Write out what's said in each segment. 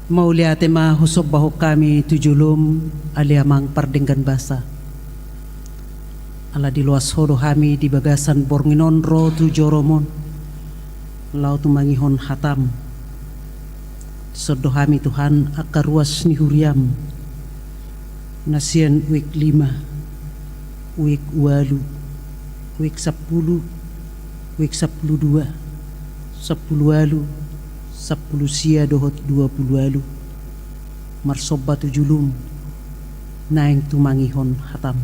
Mauliate ma husob baho kami tujulum aliamang pardenggan basa. Ala di luas hodo kami di bagasan bornginon ro tujoromon. Lau tu mangihon hatam. Sodo kami Tuhan akaruas ni huriam. Nasian wik 5, wik 8, wik 10, wik 12, 10 alu. 10 sia dohot 20 alu marsoba tujulum naeng tumangihon hatam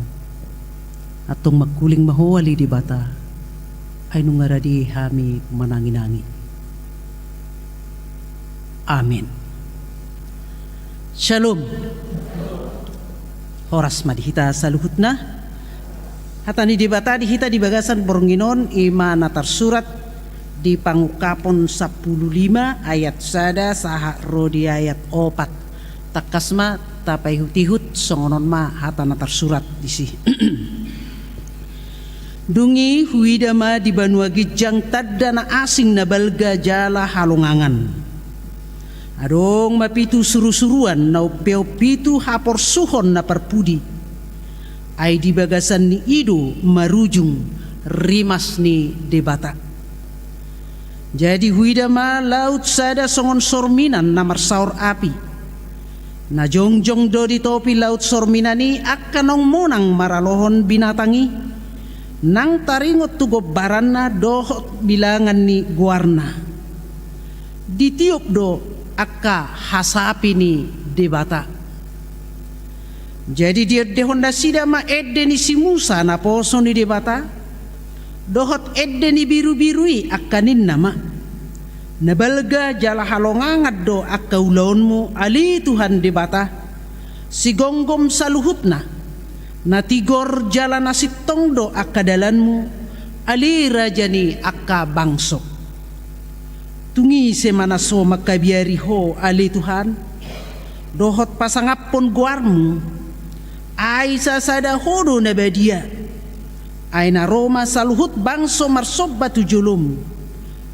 atong magkuling mahuwali di bata ay nungaradi hami mananginangi. Amin. Shalom. Horas madihita sa luhut na hatani di bata dihita di bagasan bornginon ima natar surat di pangukapon 15 ayat sada saha rodi ayat 4 takasma tapay hutihut songonon ma hata natar surat disi. Dungi huidama di banua gijang tadana asing na balga jala halongangan. Adong mapitu suru-suruan na upeo pitu hapor suhon na perpudi. Ay di bagasan ni ido marujung rimas ni debata. Jadi huidama laut sada songon sorminan namar saur api. Na jongjong do di topi laut sorminani akanong monang maralohon binatangi. Nang taringot tu gobaranna dohot bilangan ni guarna. Ditiup do akka hasapi ni debata. Jadi dia dehonda sida ma edde ni si Musa na poso ni debata. Dohot edde ni biru-birui akanin nama. Nabalga jala halongangat do akka ulaonmu ali Tuhan debata. Si gonggom saluhutna. Natigor jala nasitong do akka dalanmu ali rajani akka bangso. Tungi semanaso makabiari ho ali Tuhan. Dohot pasangapon guarmu. Ay sasada hodo na badia. Ay na Roma saluhut bangso marsoba tujulum.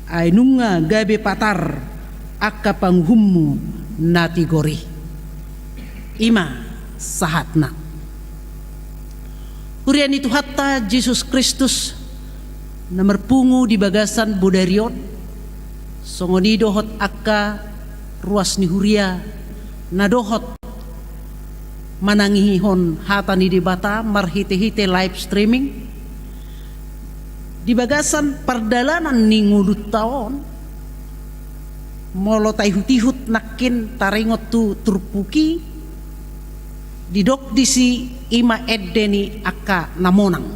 Ay nunga gabe patar akka panghummu natigori. Ima sahatna. Hurian itu hatta Yesus Kristus na merpungu di bagasan bodarion. Songoni dohot akka ruas ni huria na dohot manangihon hata ni debata marhite-hite live streaming. Di bagasan perdalanan ni ngulut taon molo taihut-ihut nakin taringot tu turpuki didok disi ima eddeni akka namonang.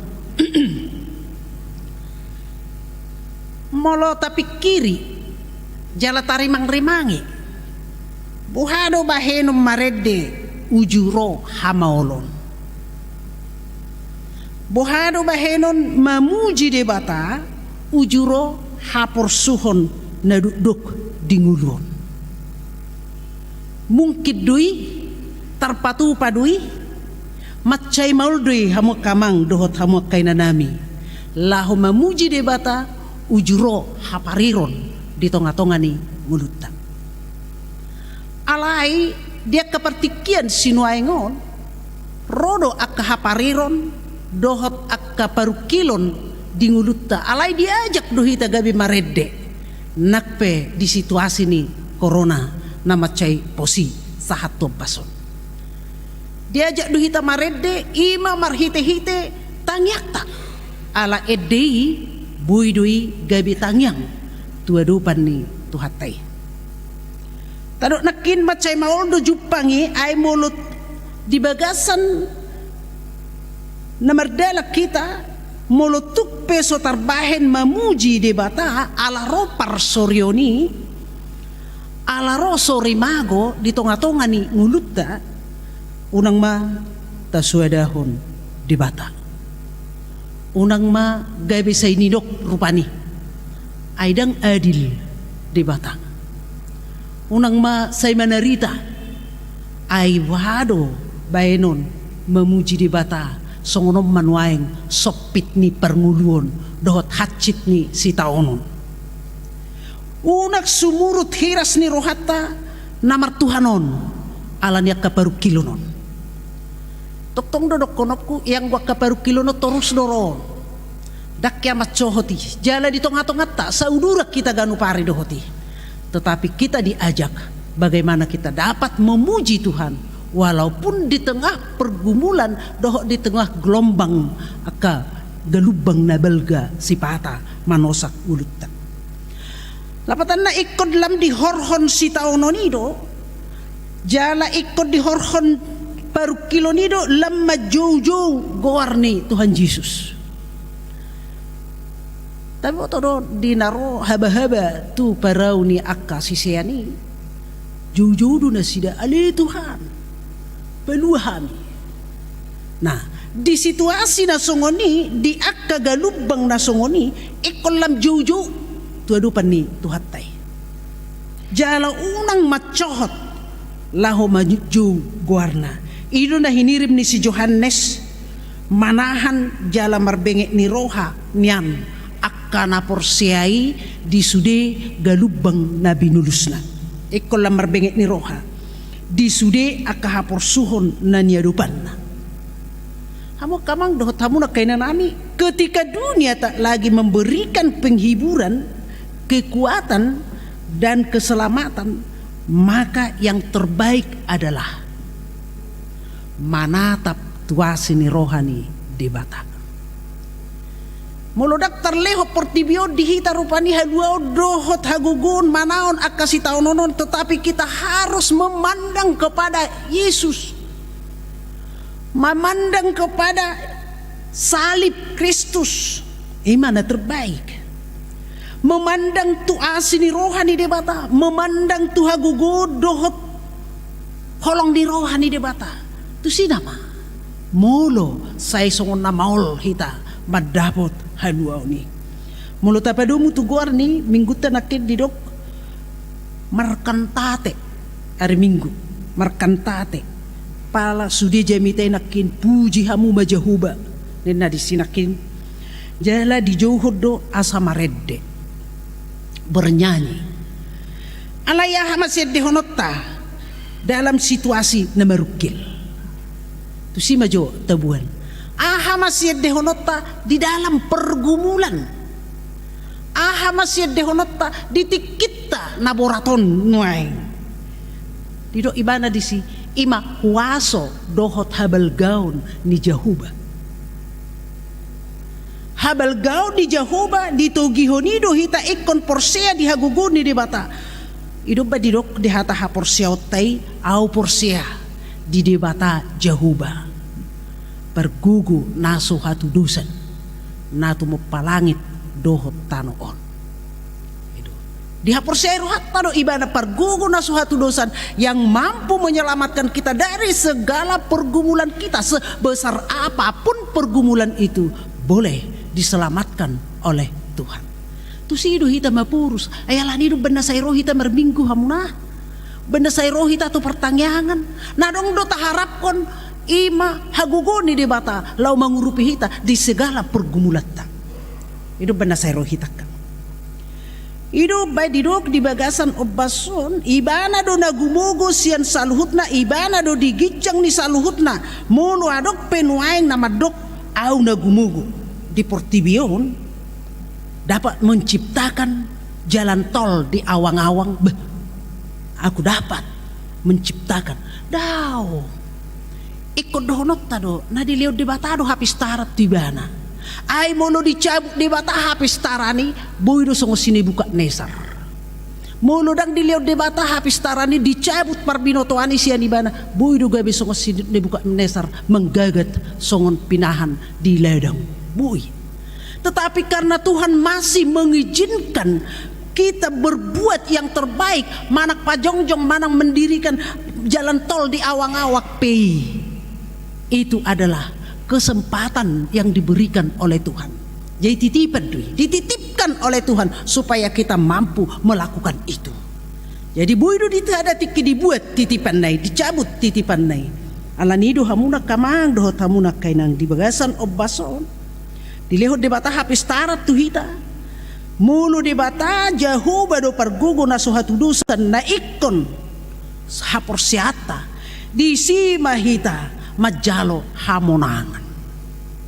Molo tapi kiri jala tarimang-rimangi buhado bahenum maredde ujuro hamaolon. Bohado bahenon mamuji debata ujuro hapor suhon na duduk dingulon. Mungkit dui tarpatu padui matchay mauldoy hamo kamang dohot hamo kay nanami. Laho mamuji debata ujuro hapariron di tonga-tonga ni ngulutan. Alay dia kepertikian sinuaingon rodo akka hapariron dohot akka parukilon di ngulutta alay diajak dohita gabi maredde nakpe di situasi ni corona na macay posi sahat tompason diajak dohita maredde ima marhite-hite tangyakta ala edei buidui gabi tangyang tuadupan ni tuhatay tadok nakin macay maoldo jupangi ay mulut di bagasan namardala kita molotuk peso tarbahen mamuji debata ala ro parsorioni ala ro sorimago di tonga-tonga ni ngulutta unang ma tasuadahon debata unang ma gabe say nidok rupani aidang adil debata unang ma say manarita ay wado baenon memuji debata songonom manuaeng sopit ni pernguluon dohot hacit ni si taonon. Unak sumurut hiras ni rohata namar Tuhanon alan yak kaparu kilonon. Toktong dodok konopku yang gua kaparu kilono terus doron. Dak kiamat cohoti. Jala di tongat-tongat tak saudura kita ganu pari dohoti. Tetapi kita diajak bagaimana kita dapat memuji Tuhan walaupun di tengah pergumulan doh di tengah gelombang aka galubang nabalga sipata manosak ulutan. Lapatan na ikod lam di horhon si taononido jala ikod di horhon paru kilonido lam majojo goarni Tuhan Yesus. Tapi waktu do dinaro haba-haba tu parau ni akka sisiani jojo na sida ali Tuhan peluhami. Nah di situasi na songoni di akka galubang na songoni ikol lam jojo tu adupan ni Tuhan tay. Jala unang macohot laho maju guarna. Ido na hinirim ni si Johannes manahan jala marbengek ni roha nian akana porsiai di sude galubang nabi nulusna. Ikol lam marbengek ni roha di sude akahapor suhon na niadupan na. Hamu kamang dohot hamu na kainan ami ketika dunia tak lagi memberikan penghiburan, kekuatan dan keselamatan, maka yang terbaik adalah manatap tuasini rohani di Batak. Molodak terleho portibio dihita rupani haluao dohot hagugun manaon akasi taononon, tetapi kita harus memandang kepada Yesus, memandang kepada salib Kristus, imana terbaik. Memandang tu asini rohani di Batak, memandang tu hagugun dohot holong di rohani di Batak. Tu sinama molo saya songon na maol hita madapot haluau ni molo tapadomu tu guar ni minggu tanakit didok markantate hari minggu markantate pala sudi jamite nakin puji hamu majahuba nena disinakin jala di johodo asama redde bernyanyi alaya hamasid dihonota dalam situasi na marukil. Tu si majo tabuan. Aha masih dehonota di dalam pergumulan. Aha masih dehonota di tikita naboraton nuai. Dido ibana disi ima huaso dohot habal gaun ni Jahuba. Habal gaun ni Jahuba di togihonido hita ikon porsea di haguguni di Bata. Ido ba didok di hata ha porsea otai au porsea di debata Jahuba pergugu naso hatu dusan natu mopalangit dohot tanoon itu di haporsero hatta do ibadah pergugu naso hatu dosan yang mampu menyelamatkan kita dari segala pergumulan kita sebesar apapun pergumulan itu boleh diselamatkan oleh Tuhan. Tu sido hita mapurus ayalah nido benda sayro hita merminggu hamuna benda sayro hita tu pertangyangan nadong do taharapkon ima hagugoni di Bata lau mengurupi hita di segala pergumulan tak. Itu benda sayro hita kan. Itu bay didok di bagasan obason ibana do nagumugo sian saluhutna ibana do digijang ni saluhutna mulu adok penuaing nama dok au nagumugo di Portibion dapat menciptakan jalan tol di awang-awang. Aku dapat menciptakan daw ikut dohnot tado na diliu di Bata do hapis tarat tibana ay molo dicabut di Bata hapis tarani boy do songo sini buka nesar molo dang diliu di Bata hapis tarani dicabut parbinotoani sian ibana boy do gabe songo sini buka nesar menggagat songon pinahan di ledang boy. Tetapi karena Tuhan masih mengizinkan kita berbuat yang terbaik, manak pajongjong manang mendirikan jalan tol di awang-awak pei. Itu adalah kesempatan yang diberikan oleh Tuhan. Jadi dititipkan oleh Tuhan supaya kita mampu melakukan itu. Jadi buidu ada tiki dibuat titipan nai, dicabut titipan nai. Alanido hamuna kamang dohot hamuna kainang di bagasan obason. Dilehot di Bata hapis tarat tuhita. Mulu di Bata Jahuba do pergugo na suhatu dusan na ikon haporsiata di si mahita majalo hamonangan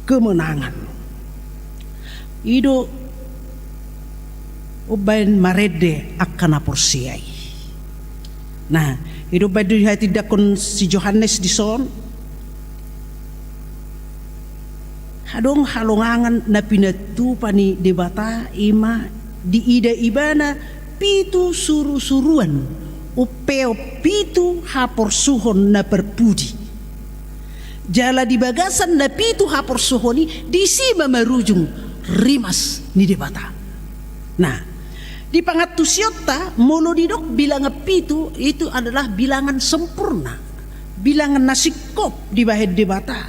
kemenangan ido ubain marede akan aporsiai. Nah, ido badu hati dakon si Yohanes di son hadong halongangan na pinatupani debata ima di ida ibana pitu suru-suruan upeo pitu haporsuhon na perpudi jala di bagasan na pitu haporsuhoni di sima marujung rimas ni debata. Nah, di pangatusyota molodidok bilangan pitu itu adalah bilangan sempurna, bilangan nasikop di bahed debata,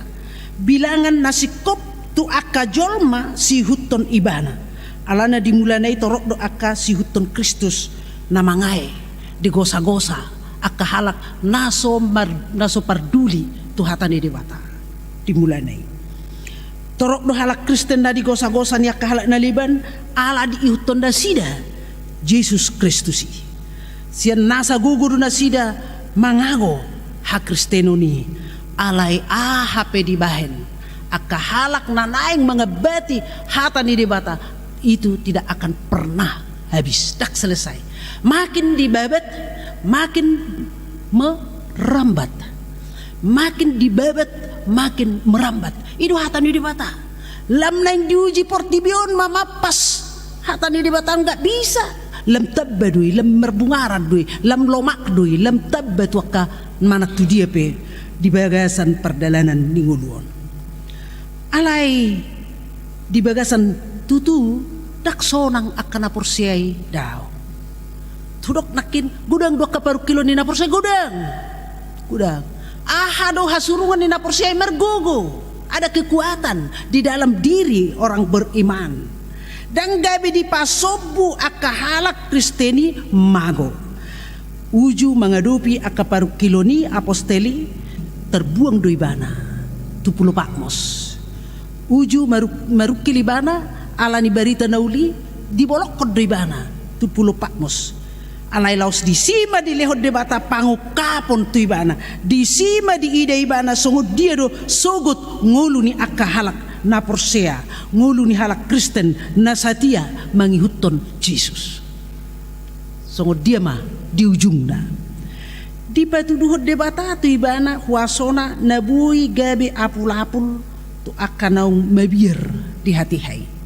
bilangan nasikop tu aka jolma si huton ibana alana dimulanai torok do aka si huton Kristus namangai digosa-gosa aka halak naso parduli tu hatani debata dimulanai torok do halak Kristen na digosa-gosa ni aka halak naliban ala di huton da sida Yesus Kristusi sian nasa gugur na sida mangago ha Kristeno ni alai hape di bahen aka halak nanaing mengebati hata ni debata itu tidak akan pernah habis tak selesai makin dibabat makin merambat makin dibabat makin merambat itu hata ni debata lam naing diuji portibion mamapas hata ni debata enggak bisa lam tabbadui lam merbungaran dui lam lomak dui lam tabbat waka mana tu dia pe di bagasan perdalanan ninguluon alai di bagasan tutu dak sonang akan apursiai daw tudok nakin gudang 2 kilo ni napursiai gudang ahado hasurungan ni napursiai mergogo ada kekuatan di dalam diri orang beriman dan gabi di pasobu aka halak Kristeni mago uju mengadupi aka paru kiloni aposteli terbuang do ibana 20 pakmos uju marukilibana alani barita nauli dibolok do ibana 20 pakmos alai laos di sima di lehod debata pangukapon tu ibana di sima di ida ibana songod dia do sogot ngulu ni aka halak na porsea ngulu ni halak Kristen na satia mangihuton Jesus songod dia mah di ujungna di patuduhod debata tu ibana huasona nabui gabi apul-apul tu akanau mabir di hati hai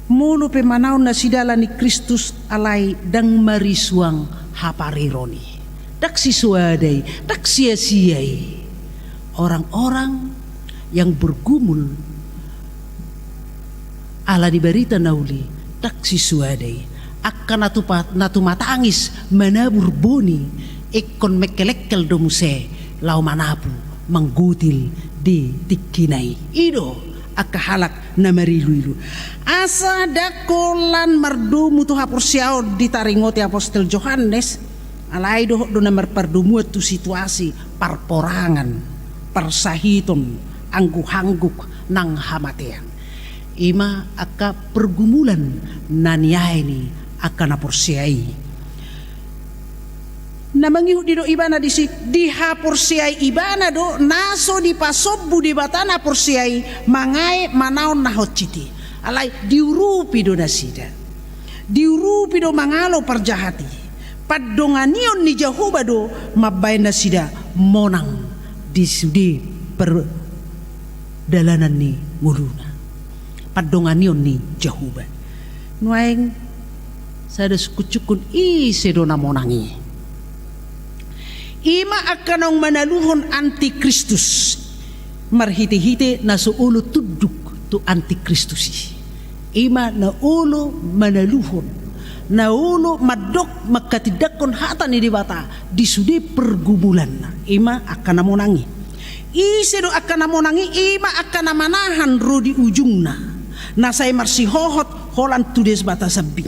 mulu pemanau na sidala ni Kristus alai dang marisuang haparironi dak sisuadai dak sia-siai orang-orang yang bergumul ala diberita nauli dak sisuadai akan natu matangis manabur boni ikon mekelekkel domuse lau manapu manggutil di tikinai ido aka halak na marilu asa dakolan mardumu tu hapursiao ditaringoti apostol Yohanes alai do na marpardumuat tu situasi parporangan persahiton angguhangguk nang hamatean ima aka pergumulan naniai ni akan apursiai na mangihudi do ibana di hapursiai ibana do naso di pasobbu di batana pursiai mangai manaon nahociti alai diurupi do nasida diurupi do mangalo parjahati paddonganion ni jahuba do mabay nasida monang di sudi perdalanan ni nguluna paddonganion ni jahuba nuaing sada sukucukun ise do namonangi ima akanong manaluhon antikristus marhite-hite na suulo tuduk tu antikristusi ima na ulo manaluhon na ulo madok makatidakon hata ni dibata di sudi pergumulan ima akan namonangi ise do akan namonangi ima akan namanahan ro di ujungna na say marsihohot holan tudes bata sabing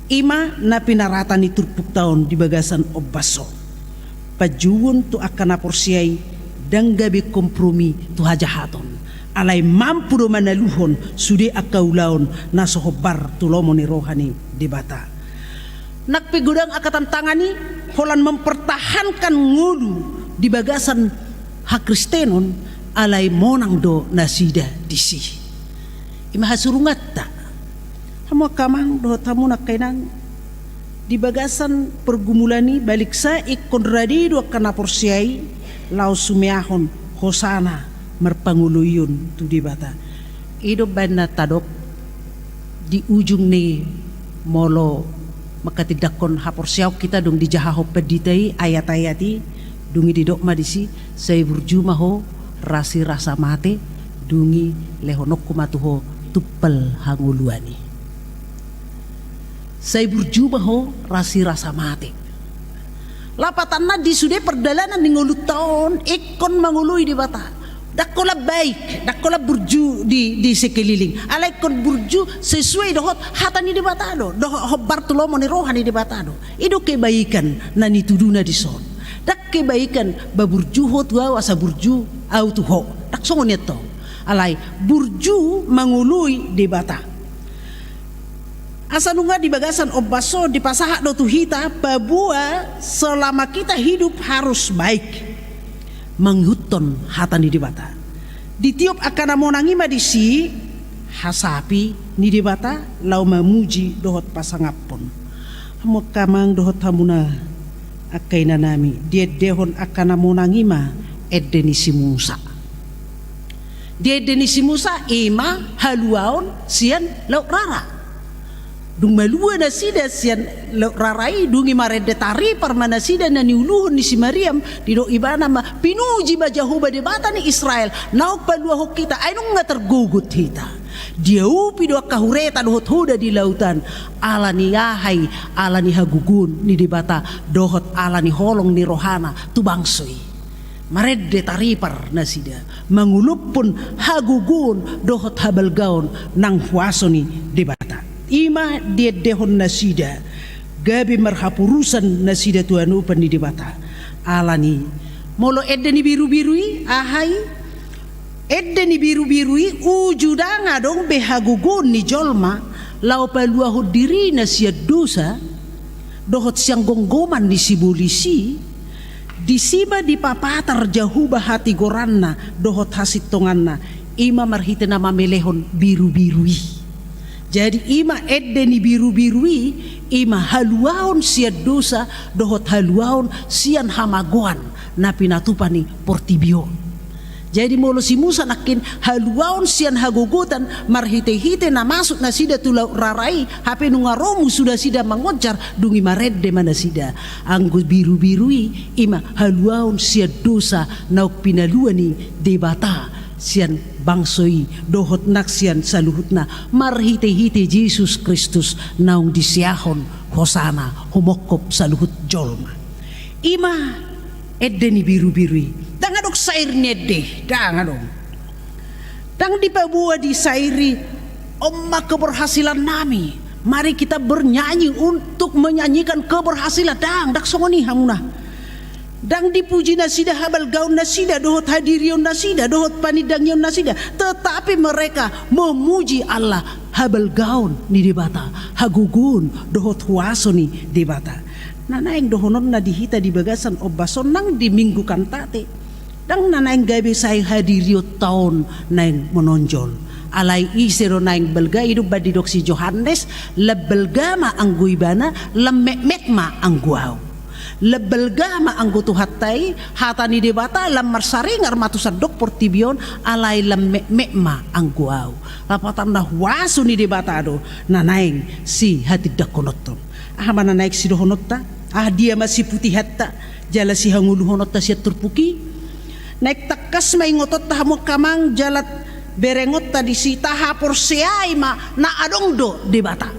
ima na pinarata ni turpuk taon di bagasan obaso pajuun tu akan apursiai dan gabi kompromi tu hajahaton alai mampu do manaluhon sude akaulaon nasohobar tu lomoni rohani debata nak pegudang akatan tangani holan mempertahankan ngulu di bagasan hak Kristenon alai monang do nasida disi ima hasurungat ta hamo kamang do tamu nak kainang di bagasan pergumulani balik sa ikon radi do kana porsiai lau sumeahon hosana merpanguluyun tu di bata ido bana tadok di ujung ni molo maka tidakon haporsiau kita dong di jahaho peditai ayat-ayati dungi di dok madisi saya berjuma ho rasi rasa mate dungi lehonok kumatuho tuppal hanguluani saya berjuma ho rasi rasa mate lapatan na di sude perdalanan di ngulut tahun ikon mangului di bata dakola baik dakola burju di sekeliling alai kon burju sesuai dohot hatani di batado dohot Bartolomo ni rohani di batado itu kebaikan nani tuduna di son dak kebaikan baburju hot wa asa burju au tu ho dak songon to alai burju mangului di bata asanunga di bagasan obaso di pasaha do tuhita babua selama kita hidup harus baik menghuton hatani di bata ditiup akan monangi madisi hasapi ni di bata lau mamuji dohot pasangapon hamo kamang dohot hamuna akaina nami dia dehon akan monangi ma edeni si Musa dia edeni si Musa ima haluaon sian lau rara dung malua nasida sian rarai dungi marede tari parmana sida na niuluhun ni si Mariam di do ibana ma pinuji ba Jehovah de bata ni Israel naok palua hok kita ay nung nga tergugut hita dia upi do kahureta dohot huda di lautan ala ni yahay ala ni hagugun ni di bata dohot ala ni holong ni rohana tubangsoy marede taripar na sida mangulup pun hagugun dohot habalgaon nang huaso ni di bata ima dia dehon nasida gabi marhapurusan nasida tuanu pani di bata alani molo edeni biru-birui ahai edeni biru-birui ujudanga dong behagugun ni jolma lau palua diri nasia dosa dohot siang gonggoman ni sibulisi disiba di papatar jahuba hati goranna dohot hasit tonganna ima marhitena mamelehon biru-birui jadi ima edeni biru-birui ima haluaon sia dosa dohot haluaon sian hamagoan na pinatupani portibion jadi molo si Musa nakin haluaon sian hagogotan marhite-hite na masuk na sida tulau rarai hape nungaromu sudah sida mangojar dungi maredde mana sida anggo biru-birui ima haluaon sia dosa nauk pinaluani debata sian bangsoi dohot naksian saluhutna marhite-hite Yesus Kristus naung disiahon hosana homokop saluhut jolma ima edeni biru-birui dangadok sair nede dangadong dang dipabua di sairi omma keberhasilan nami mari kita bernyanyi untuk menyanyikan keberhasilan dak songoni hamuna dang dipuji nasida habal gaun nasida dohot hadirion nasida dohot panidangyon nasida tetapi mereka memuji Allah habal gaun ni debata hagugun dohot huaso ni debata nanaing dohonon na dihita di bagasan obason nang di minggu kantate dang nanaing gabe say hadirio taon naing menonjol alai isero naing belga hidup badidok si Johannes lebelgama angguibana lemekmekma angguau lebelgama anggutu hatai hatani debata lam marsaringar matusadok portibion alai lemekmekma angguau lapatan dah wasu ni debata do nanaing si hati dakonoton mana naik si dohonotta dia masih putih hatta jala si hangulu honotta si turpuki naik takas may ngotot tahamo kamang jalat berengot tadi si tahapor siay ma na adong do debata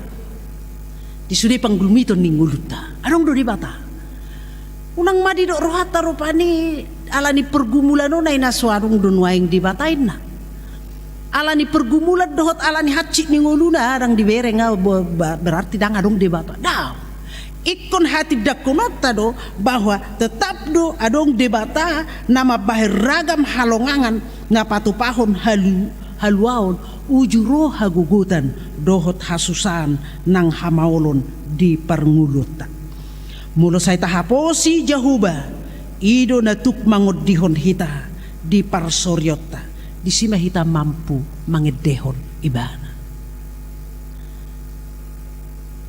di sudi panggulumiton ning nguluta adong do debata unang madi do rohata rupani alani pergumulan no nay naswarung don waing debatain na alani pergumulan dohot alani hacik ning nguluna adang dibereng berarti dang adong debata dah ikon hati dakonota do bahwa tetap do adong debata nama bahir ragam halongangan ngapatu pahon haluaon ujuro hagugutan dohot hasusan nang hamaolon di parngulota. Mulo say tahaposi Jehuba ido na tukmangod dihon hita di parsoryota di sima hita mampu mangedehon ibana.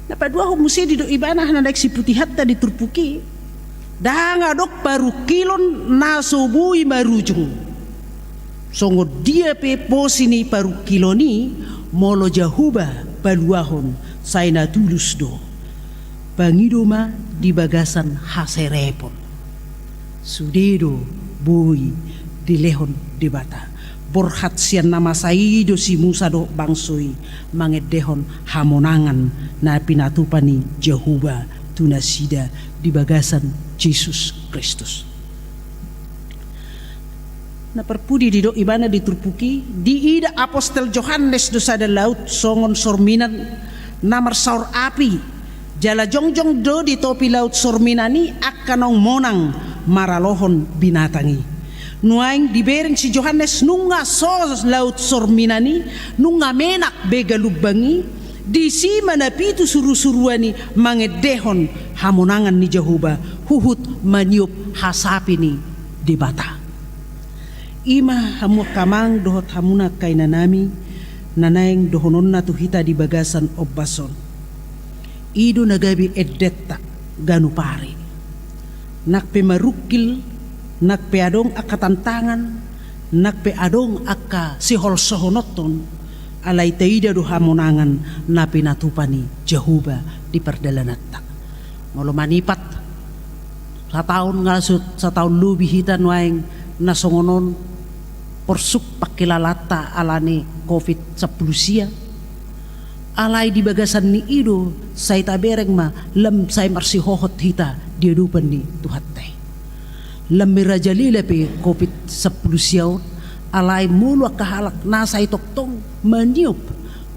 Napadua ho musi di do ibana hanadak si putihat ta di turpuki danga dok paru kilon nasobui marujung. Songo dia pe posini paru kiloni molo Jehuba paluahon sayna tulus do pangidoma di bagasan haserepon sudedo bui di lehon di bata borhat sian nama saido si Musa do bangsoi mangedehon hamonangan na pinatupani Jehuba tunasida di bagasan Yesus Kristus. Na perpudi di do ibana di turpuki di ida apostel Johannes do sada laut songon sorminan namar saur api jala jongjong do di topi laut sorminani akanong monang maralohon binatangi nuaing dibereng si Johannes nunga sos laut sorminani nunga menak bega lubangi di si manapitu suru-suruani mangedehon hamonangan ni Jehuba huhut maniup hasapini di bata. Ima hamu kamang dohot hamuna kay nanami nanaing dohonon na tuhita di bagasan obbason ido nagabi eddetta ganupari nakpe marukil nakpe adong akatantangan nakpe adong akka sihol sohonoton alay taida do hamonangan na pinatupani Jehuba di perdalanatta ngolo manipat sa taon ngasut sa taon lubi hitan waing nasongonon porsuk pakilalata alani COVID-19 sia alay di bagasan ni ido say tabereng ma lam say marsihohot hita dia dupan ni tuhattay lam mirajalila pe COVID-19 sia alay mulu kahalak nasay toktong maniup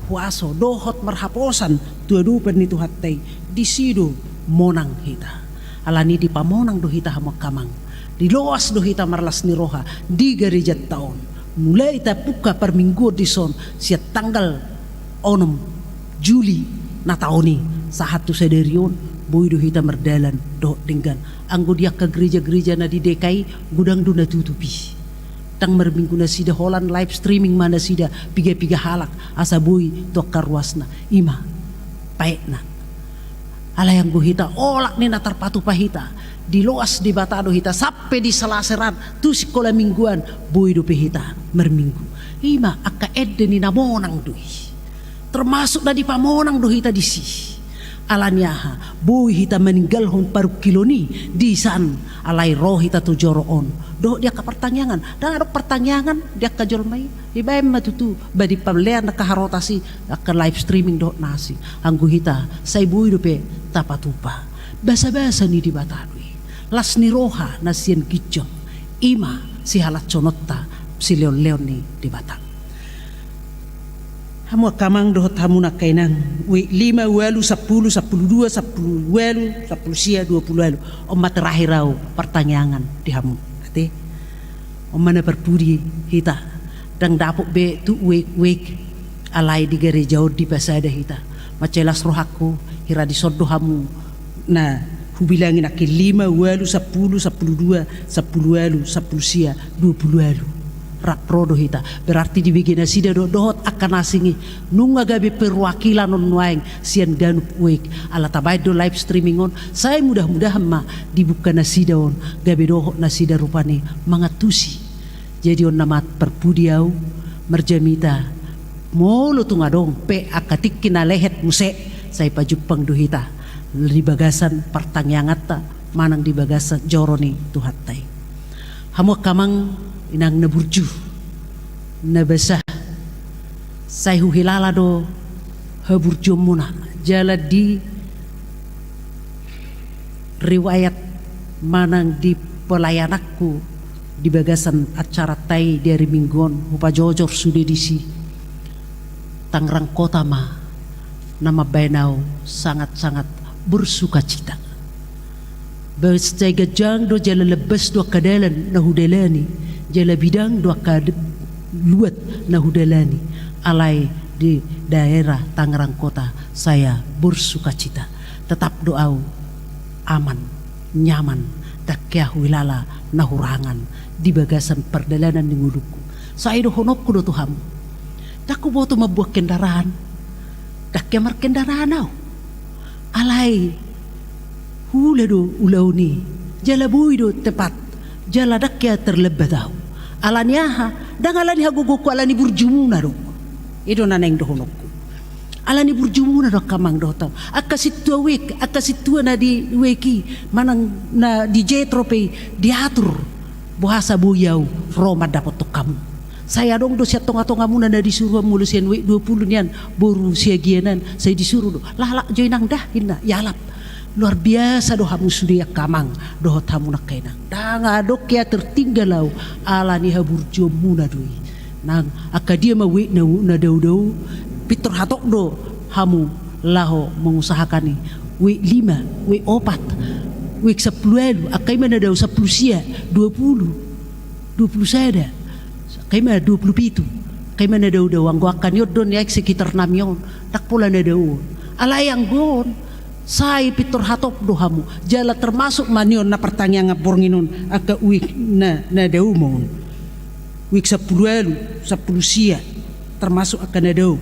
huaso dohot marhaposan tuadupan ni tuhattay disido monang hita alani di pamonang do hita hamak kamang di loas do hita marlas ni roha di garejat taon mulai ita puka per minggu di son siat tanggal 6 Juli na taoni sahatu sederion boy do hita merdalan do dengan anggo dia ke gereja-gereja na di DKI gudang do na tutupi tang merminggu na sida Holland live streaming mana sida piga-piga halak asa boy do karwasna ima paekna ala yang hita olak ni natar patu pahita di loas di batado hita sampai di selaseran tu sekolah mingguan boy do hita merminggu ima akka edde ni namonang dui termasuk na di pamonang do hita di si alanyaha boy hita meninggal hon paru kiloni di san alai roh hita tu joroon do dia ka pertanyaan dan ada pertanyaan dia ka jolmai ibaem matutu badi pablean na kaharotasi akka live streaming do nasi anggu hita say boy do pe tapatupa basa-basa ni di batado las ni roha na sien gijong ima si halat conotta si leon-leon ni di batang hamu kamang dohot hamu na kainang 5 walu 10 12 10 walu 10 sia 20 walu omma terakhirau pertanyaan di hamu ate omma na perpudi hita dang dapuk be tu wek alai di gereja di pasada hita macelas rohaku hira di sodo hamu na hubilangin aki 5 walu 10 12 10 walu 10 sia 20 walu raprodo hita berarti di begina sida dohot akan asingi nunga gabi perwakilan on waeng sian ganup wek ala tabay do live streaming on saya mudah-mudahan ma dibuka nasida on gabi dohot nasida rupani mangatusi jadi on namat perpudiau merjamita molo tunga dong pe akatik kina lehet muse saya pajupang do hita di bagasan pertanyangata manang di bagasan joroni tuhatay hamu kamang inang naburju nabasa say huhilala do haburju muna jala di riwayat manang di pelayanakku di bagasan acara tay dari mingguan upa jojor sudah disi Tangerang Kota ma nama benau sangat-sangat bersuka cita. Berstega jang do jala lebes do kadalan na hudelani jala bidang do luat na hudalani alai di daerah Tangerang Kota saya bersukacita. Tetap doau aman, nyaman, dakyah wilala nahurangan di bagasan perdalanan di nguluku. Saya do honopku do Tuhan. Daku boto mabuah kendaraan. Dakyah mar kendaraan au. Alai hula do ulau ni. Jala bui do tepat. Jala dakyah terlebih tahu. Alaniaha dangalani haguguku alani burjumuna do. Ido naneng do honopku. Alani burjumuna do kamang do tau. Akasitua wek, akasitua na di weki manang na di jetrope diatur bahasa buyau Roma dapat to kamu. Saya dong do siat tonga-tonga muna na disuruh mulusian wek 20 nian boru siagianan saya disuruh do. Lalak joinang dah hinna yalap. Luar biasa do hamu sudia kamang do tamu nak kainang. Danga do kia tertinggalau alani haburjumuna doi. Nang akadia ma wek na dau-dau Pitor hatok do hamu laho mengusahakan ni wek 5, wek 4, wek 10 akai mana daw 10 sia 20 sada akai mana 27 akai mana daw anggo akan yodon ya sekitar 6 yon tak pula na daw alayang gon sai pitor hatok do hamu jala termasuk manion na pertanyaan ngapornginon aka wek na daw mon wek 10 sia termasuk akan na daw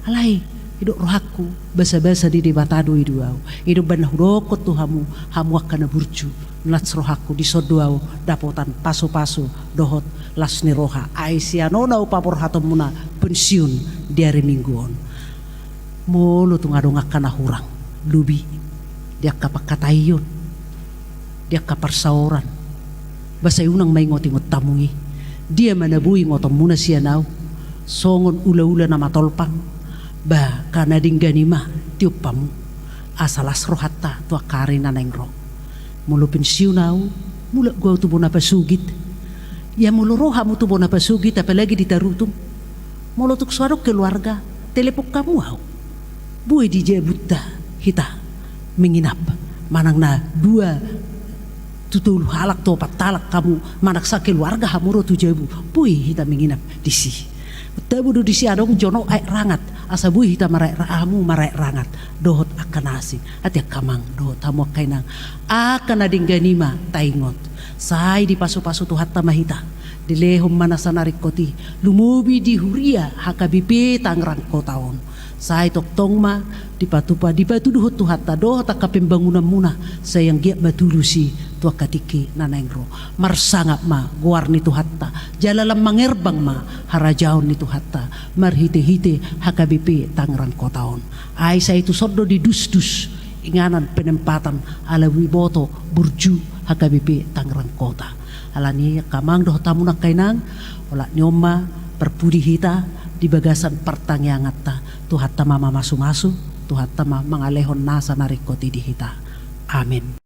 alai hidup rohaku basa-basa di debatado iduau hidup banah rokot tu hamu akan burju nats rohaku di sodoau dapotan paso-paso dohot lasni roha aisianona upapor hatomuna pensiun di hari mingguon molo tu ngadong akan hurang lubi dia kapakatayon dia kaparsauran basa unang may ngotingot tamui dia manabui ngotom muna siya nau songon ula-ula na matolpang ba kana dingganima tiupamu asalas rohatta tua karina nengro mulu pensiunau mula gua tu bona pasugit ya mulu rohamu tu bona pasugit apalagi ditarutum mulu tuk suarok keluarga telepok kamu au bui di Jebutta hita menginap manang na 2 tutul halak to patalak kamu manak sa keluarga hamuro tu jebu bui hita menginap di si tabudu di si adong jono ai rangat asa bui hita marai raamu marai rangat dohot akan asing ati kamang dohot hamu kainang akan adingganima taingot sai di pasu-pasu tu hatta mahita di lehom mana sanarikoti lumubi di huria hakabipe Tangerang Kotaon sai toktong ma di patupa di batu dohot tu hatta dohot akapembangunan muna sayang giat batulusi tua katiki nanengro marsangap ma guarni tu hatta jalalam mangerbang ma harajaon ni tu hatta marhite-hite hakabipe Tangerang Kotaon ai sa itu sodo di dus-dus inganan penempatan ala wiboto burju hakabipe Tangerang Kota alani kamang doh tamu nak kainang ola nyoma perpudi hita di bagasan pertanyaan ta tu hatta mama masu-masu tu hatta mangalehon nasa narikoti di hita amin.